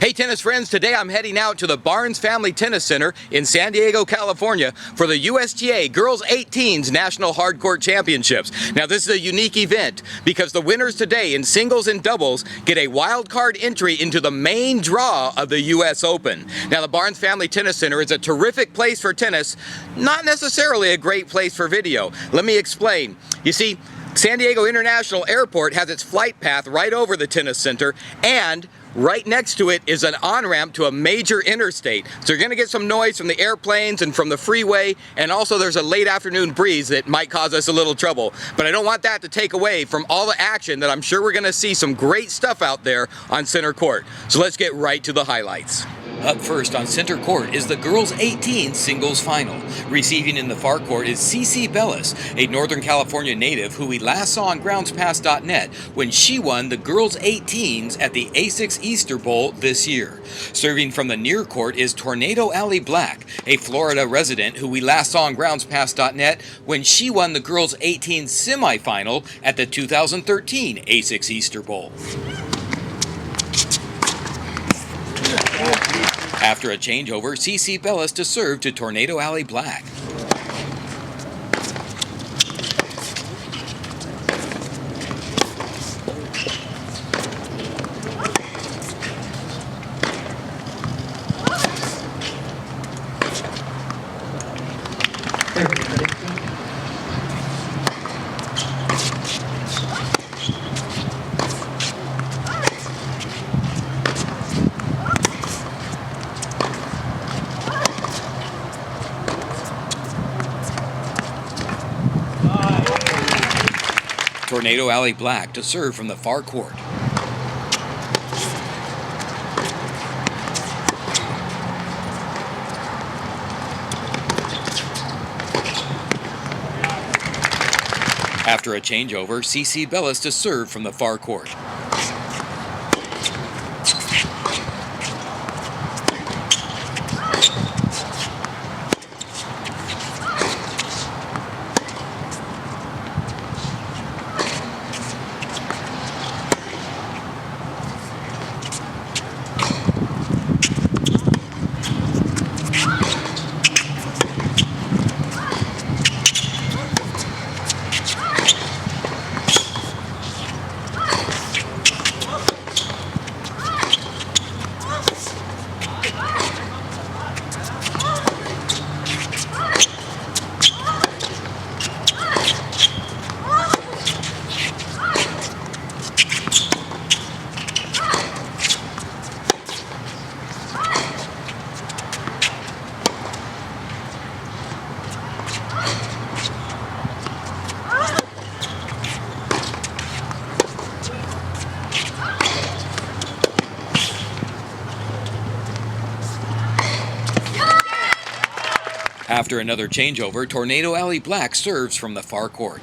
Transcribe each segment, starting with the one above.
Hey tennis friends, today I'm heading out to the Barnes Family Tennis Center in San Diego, California for the USTA Girls 18s National Hardcourt Championships. Now this is a unique event because the winners today in singles and doubles get a wild card entry into the main draw of the US Open. Now the Barnes Family Tennis Center is a terrific place for tennis, not necessarily a great place for video. Let me explain. You see, San Diego International Airport has its flight path right over the tennis center, and right next to it is an on-ramp to a major interstate. So you're going to get some noise from the airplanes and from the freeway, and also there's a late afternoon breeze that might cause us a little trouble. But I don't want that to take away from all the action that I'm sure we're going to see some great stuff out there on center court. So let's get right to the highlights. Up first on center court is the girls 18 singles final. Receiving in the far court is CC Bellis, a Northern California native who we last saw on groundspass.net when she won the girls 18s at the A6 Easter Bowl this year. Serving from the near court is Tornado Alley Black, a Florida resident who we last saw on groundspass.net when she won the girls 18 semifinal at the 2013 A6 Easter Bowl. After a changeover, CC Bellis to serve to Tornado Alley Black. Tornado Alley Black to serve from the far court. After a changeover, CC Bellis to serve from the far court. After another changeover, Tornado Alley Black serves from the far court.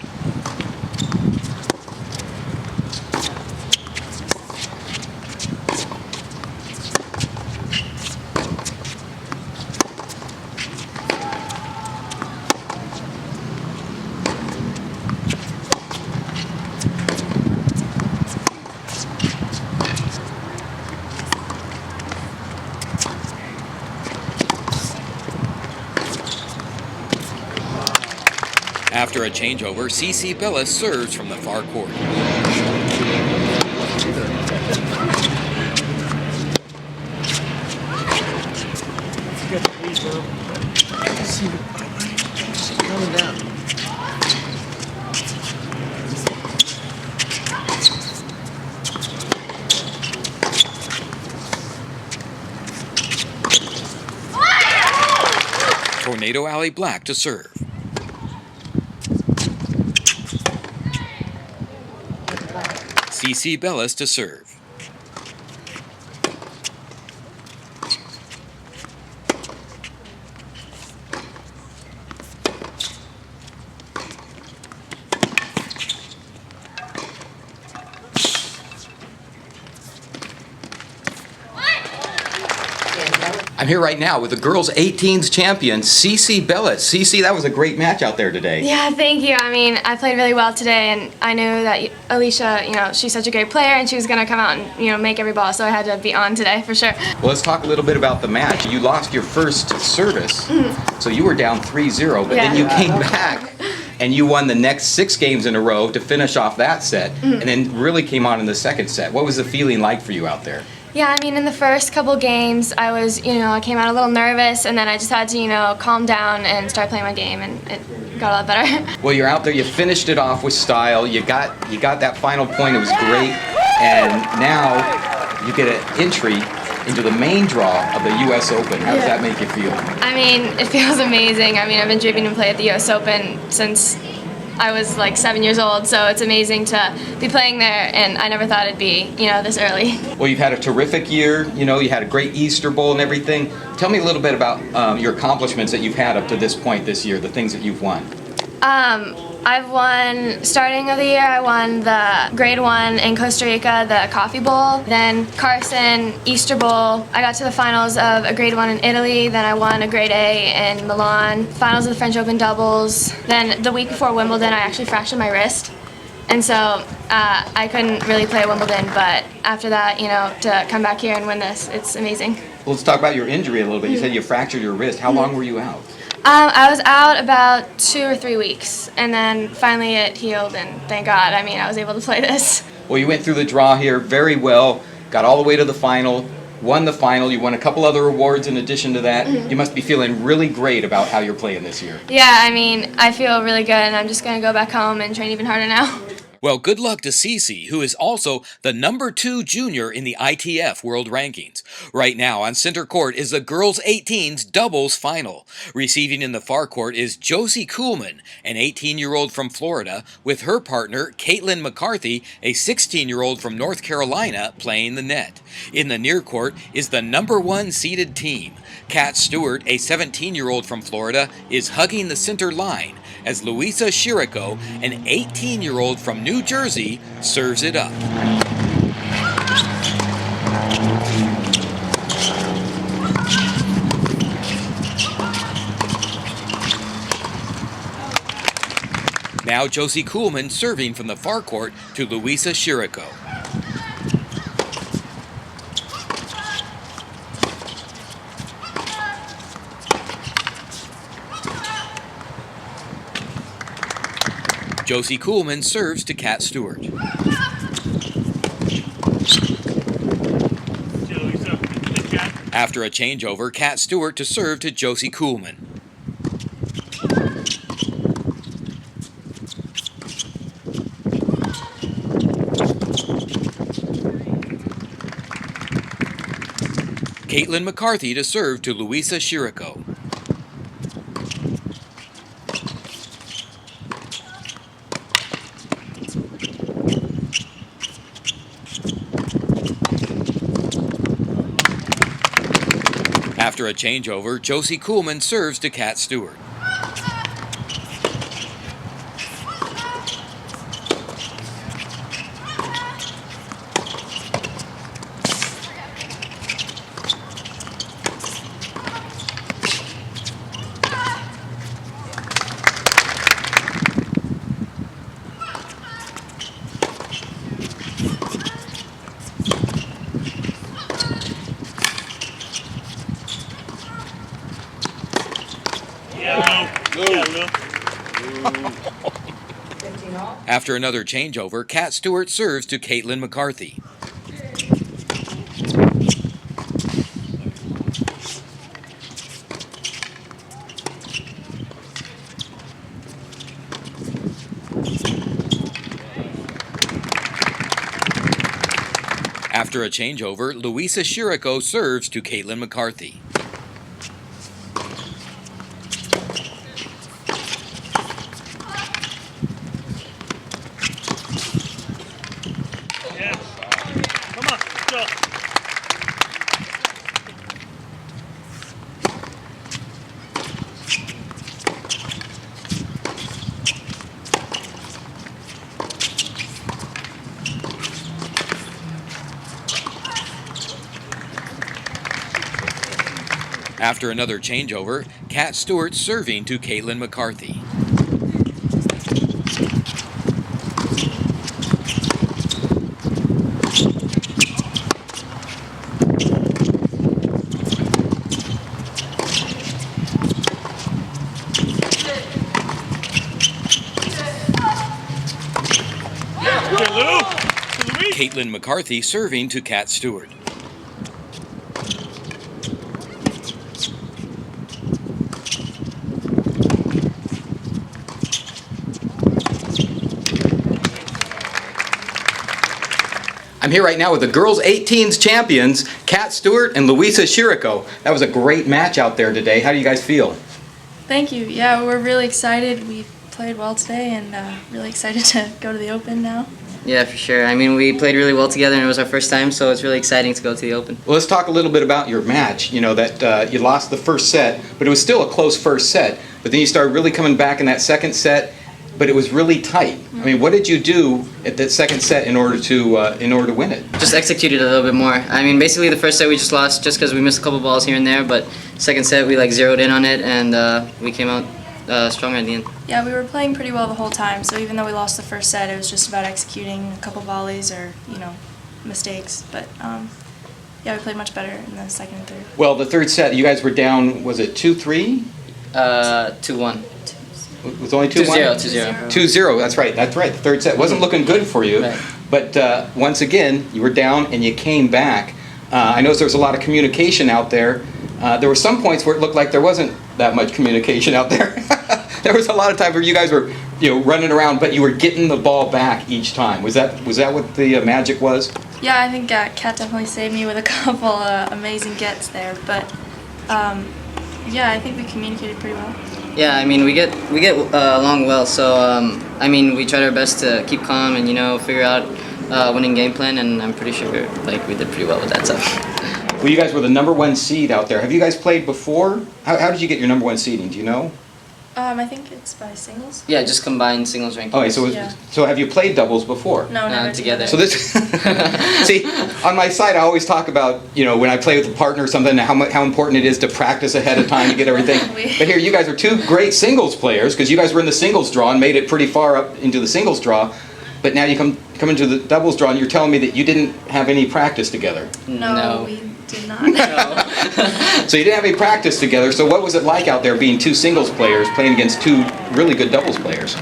After a changeover, CC Bellis serves from the far court. Coming down. Tornado Alley Black to serve. CC Bellis to serve. I'm here right now with the girls 18s champion, Cece Bellis. Cece, that was a great match out there today. Yeah, thank you. I mean, I played really well today, and I knew that Alicia, she's such a great player, and she was going to come out and, make every ball, so I had to be on today for sure. Well, let's talk a little bit about the match. You lost your first service, so you were down 3-0, but then you came back and you won the next 6 games in a row to finish off that set, and then really came on in the second set. What was the feeling like for you out there? Yeah, I mean, in the first couple games, I was, I came out a little nervous, and then I just had to, calm down and start playing my game, and it got a lot better. Well, you're out there, you finished it off with style, you got that final point, it was great, and now you get an entry into the main draw of the U.S. Open. How does that make you feel? I mean, it feels amazing. I mean, I've been dreaming to play at the U.S. Open since I was like 7 years old, so it's amazing to be playing there, and I never thought it'd be, this early. Well, you've had a terrific year, you had a great Easter Bowl and everything. Tell me a little bit about your accomplishments that you've had up to this point this year, the things that you've won. I've won, starting of the year, I won the grade 1 in Costa Rica, the Coffee Bowl, then Carson, Easter Bowl. I got to the finals of a grade 1 in Italy, then I won a grade A in Milan, finals of the French Open doubles. Then the week before Wimbledon, I actually fractured my wrist. And so I couldn't really play Wimbledon, but after that, to come back here and win this, it's amazing. Well, let's talk about your injury a little bit. You said you fractured your wrist. How long were you out? I was out about 2 or 3 weeks, and then finally it healed, and thank God, I was able to play this. Well, you went through the draw here very well, got all the way to the final, won the final, you won a couple other awards in addition to that. You must be feeling really great about how you're playing this year. Yeah, I feel really good, and I'm just going to go back home and train even harder now. Well, good luck to Cece, who is also the #2 junior in the ITF World Rankings. Right now on center court is the girls 18s doubles final. Receiving in the far court is Josie Kuhlman, an 18-year-old from Florida, with her partner Caitlin McCarthy, a 16-year-old from North Carolina, playing the net. In the near court is the #1 seeded team. Kat Stewart, a 17-year-old from Florida, is hugging the center line as Luisa Shiriko, an 18-year-old from New Jersey, serves it up. Now Josie Kuhlman serving from the far court to Luisa Shiriko. Josie Kuhlman serves to Kat Stewart. After a changeover, Kat Stewart to serve to Josie Kuhlman. Caitlin McCarthy to serve to Luisa Shiriko. After a changeover, Josie Kuhlman serves to Kat Stewart. After another changeover, Kat Stewart serves to Caitlin McCarthy. After a changeover, Luisa Shiriko serves to Caitlin McCarthy. After another changeover, Kat Stewart serving to Caitlin McCarthy. Caitlin McCarthy serving to Kat Stewart. I'm here right now with the girls 18s champions, Kat Stewart and Luisa Shiriko. That was a great match out there today. How do you guys feel? Thank you. Yeah, we're really excited. We played well today and really excited to go to the Open now. Yeah, for sure. I mean, we played really well together, and it was our first time, so it's really exciting to go to the Open. Well, let's talk a little bit about your match. You know, that you lost the first set, but it was still a close first set. But then you started really coming back in that second set, but it was really tight. I mean, what did you do at that second set in order to win it? Just executed a little bit more. I mean, basically the first set we just lost just because we missed a couple balls here and there, but second set we like zeroed in on it, and we came out stronger at the end. Yeah, we were playing pretty well the whole time, so even though we lost the first set, it was just about executing a couple volleys or, mistakes. But yeah, we played much better in the second and third. Well, the third set, you guys were down, was it 2-3? 2-1. It was only 2-1? 2-0. 2-0, that's right. The third set wasn't looking good for you. Right. But once again, you were down and you came back. I noticed there was a lot of communication out there. There were some points where it looked like there wasn't that much communication out there. There was a lot of times where you guys were, running around, but you were getting the ball back each time. Was that what the magic was? Yeah, I think Kat definitely saved me with a couple amazing gets there. But yeah, I think we communicated pretty well. Yeah, I mean, we get along well, so I mean, we tried our best to keep calm and figure out winning game plan, and I'm pretty sure we did pretty well with that stuff. Well, you guys were the #1 seed out there. Have you guys played before? How did you get your #1 seeding? Do you know? I think it's by singles. Yeah, just combined singles ranking. Okay, so have you played doubles before? No, never together. So this, see, on my side, I always talk about, when I play with a partner or something, how important it is to practice ahead of time to get everything. But here, you guys are two great singles players, because you guys were in the singles draw and made it pretty far up into the singles draw. But now you come into the doubles draw, and you're telling me that you didn't have any practice together. No. We did not. So you didn't have any practice together. So what was it like out there being two singles players playing against two really good doubles players?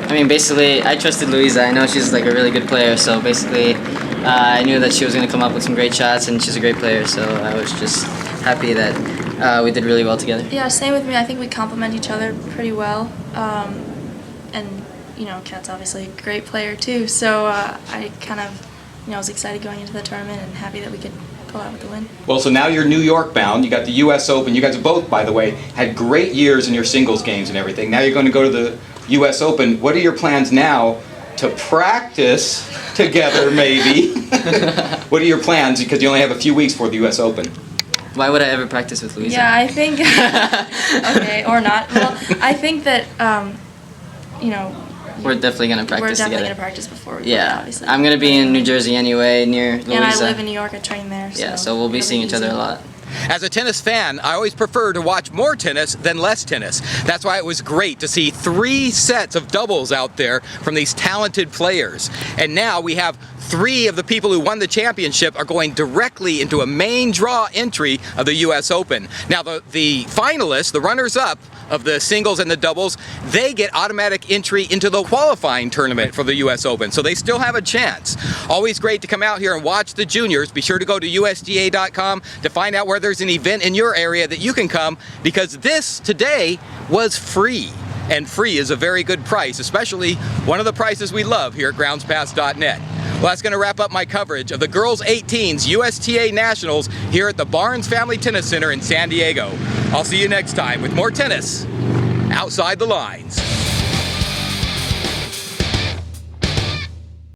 I mean, basically, I trusted Luisa. I know she's a really good player, so basically, I knew that she was going to come up with some great shots, and she's a great player, so I was just happy that we did really well together. Yeah, same with me. I think we complement each other pretty well, and Kat's obviously a great player too, so I kind of, was excited going into the tournament and happy that we could pull out with the win. Well, so now you're New York bound. You got the U.S. Open. You guys both, by the way, had great years in your singles games and everything. Now you're going to go to the U.S. Open. What are your plans now to practice together, maybe? What are your plans? Because you only have a few weeks for the U.S. Open. Why would I ever practice with Luisa? Yeah, I think, okay, or not. Well, I think that, we're definitely going to practice together. We're definitely going to practice before we play, obviously. I'm going to be in New Jersey anyway, near Luisa. And I live in New York. I train there. Yeah, so we'll be seeing each other a lot. As a tennis fan, I always prefer to watch more tennis than less tennis. That's why it was great to see 3 sets of doubles out there from these talented players. And now we have 3 of the people who won the championship are going directly into a main draw entry of the U.S. Open. Now the finalists, the runners-up of the singles and the doubles, they get automatic entry into the qualifying tournament for the U.S. Open, so they still have a chance. Always great to come out here and watch the juniors. Be sure to go to USTA.com to find out where there's an event in your area that you can come, because this today was free. And free is a very good price, especially one of the prices we love here at GroundsPass.net. Well, that's going to wrap up my coverage of the girls 18s USTA Nationals here at the Barnes Family Tennis Center in San Diego. I'll see you next time with more tennis outside the lines.